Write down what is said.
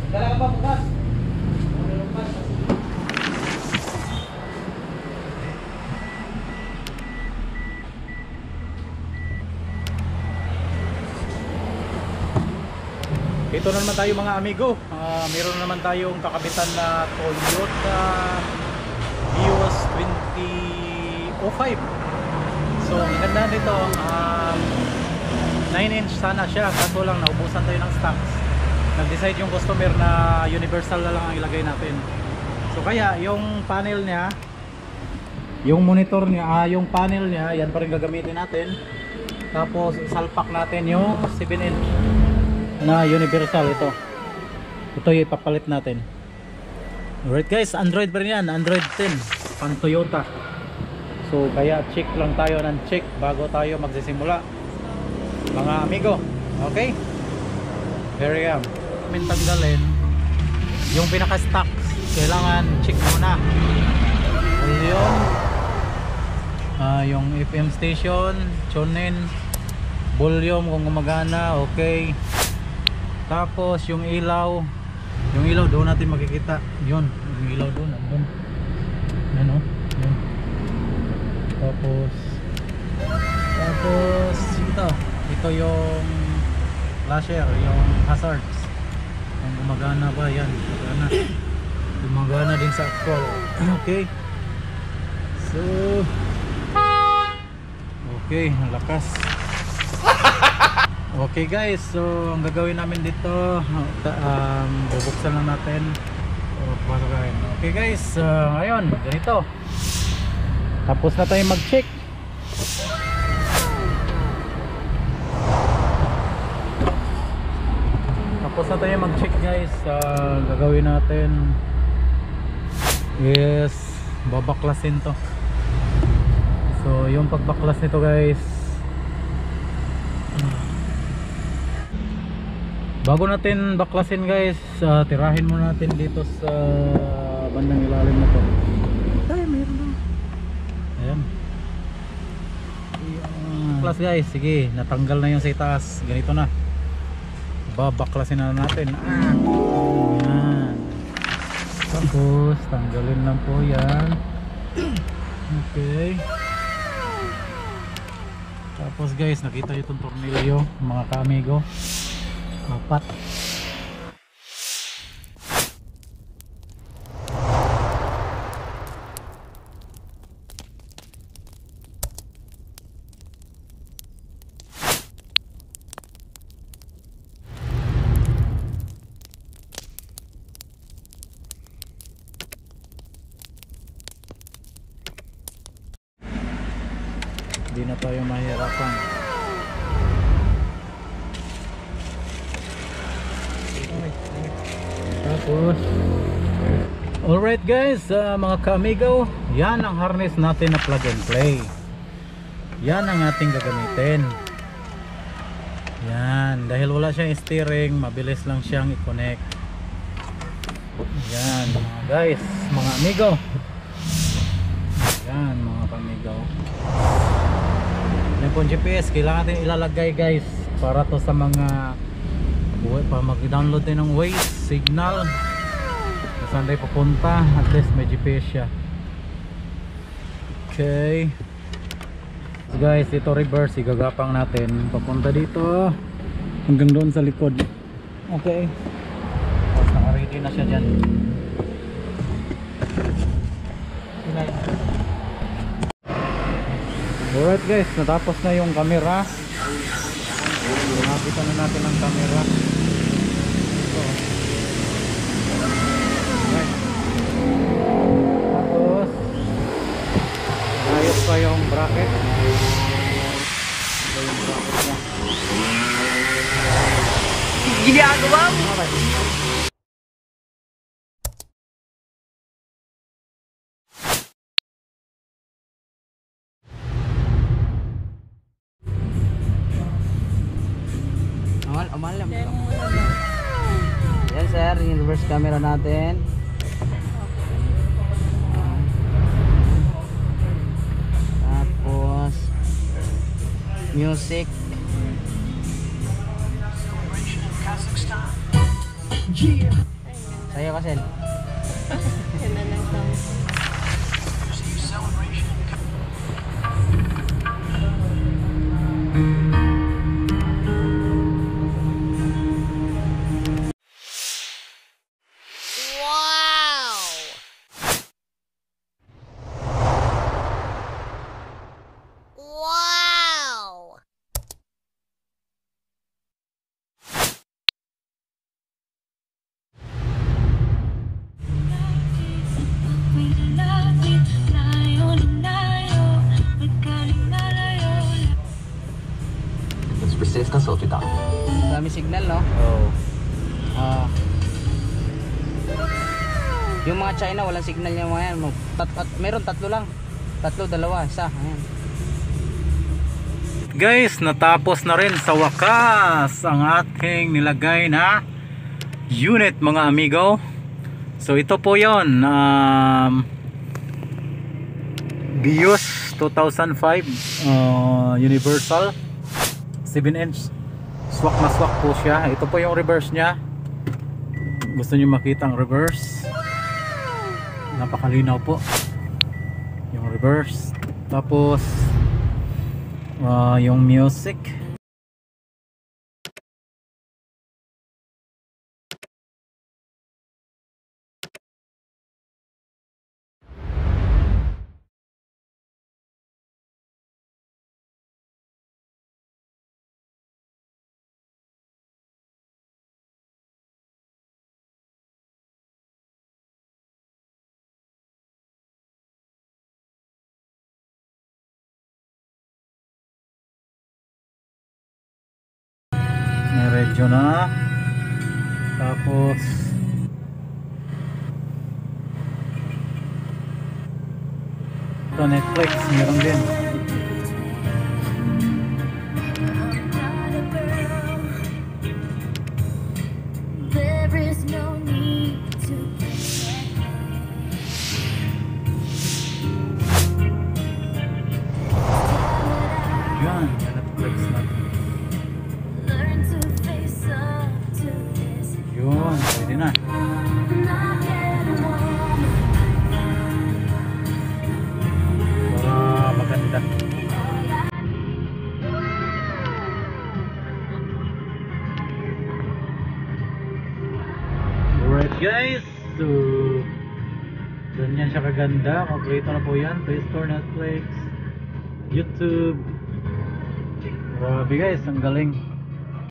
Dala ka pa bukas. Ito na naman tayo mga amigo. Meron naman tayong kakabitan na Toyota Vios 2005. So ang ganda nito, 9-inch sana siya, kaso lang naubusan tayo ng stocks. Nag-decide yung customer na universal na lang ang ilagay natin. So kaya yung panel niya, yung monitor niya, yung panel niya, yan pa rin gagamitin natin. Tapos isalpak natin yung 7-inch na universal ito. Ito yung ipapalit natin. Alright guys, Android pa rin yan, Android 10 pan Toyota. So kaya check lang tayo ng check bago tayo magsisimula mga amigo. Okay, here I am. Tanggalin yung pinaka stock, kailangan check muna volume, yung FM station, tune-in, volume kung gumagana, okay. Tapos yung ilaw doon natin makikita. Yun, yung ilaw doon, andun. Yan o, yun. Tapos ito yung flasher, yung hazards. Kung gumagana ba, yan, gumagana din sa actual. Okay. So okay, ang lakas. Okay guys, so ang gagawin namin dito, bubuksan lang natin. Okay guys, ngayon ganito. Tapos na tayo mag-check. Guys. Gagawin natin is babaklasin to. So yung pagbaklas nito guys, bago natin baklasin guys, tirahin muna natin dito sa bandang ilalim na to. Ay, mayroon na. Ayan. Baklas guys, sige, natanggal na yung sa itaas. Ganito na. Babaklasin na natin. Ayan. Tapos tanggalin lang po yan. Okay. Tapos guys, nakita nyo itong tornilyo mga ka-amigo. 4. Hindi na tayo mahirapan. Tapos alright guys, mga ka-amigo, yan ang harness natin na plug and play. Yan ang ating gagamitin. Yan, dahil wala siyang steering, mabilis lang siyang i-connect. Yan mga guys, mga amigo. Yan mga ka-amigo. Yan po GPS, kailangan natin ilalagay guys, para to sa mga pa mag-download din ng Waze, signal saan tayo papunta, at least may GPS siya. Okay. So guys, ito reverse, igagapang natin papunta dito hanggang doon sa likod. Okay. Tapos naka-ready na siya dyan. Alright guys, natapos na yung camera. Nakita na natin ang camera. Tapos ayos pa yung bracket. Ito yung bracket niya. Ginagawa mo? Umalam. Yan sir, yung reverse camera natin. Tapos music. Tayo kasi. Ganda ng sounds. Dami signal, no? Oh. Yung mga China, walang signal yung mga yan. Meron tatlo lang. Tatlo, dalawa, isa. Ayan. Guys, natapos na rin sa wakas ang ating nilagay na unit, mga amigo. So ito po yon, Bios 2005 Universal 7-inch. Swak na swak po siya. Ito po yung reverse nya. Gusto niyo makita ang reverse? Napakalinaw po yung reverse. Tapos yung music. Medyo na. Tapos ito, Netflix meron din. There is no need to Yan, Netflix natin. learn to face up to this. Yun, pwede na. Not yet alone. Para maganda. Alright guys, so ganyan siya kaganda. Kompleto na po yan. Play Store, Netflix, YouTube. Grabe guys, ang galing.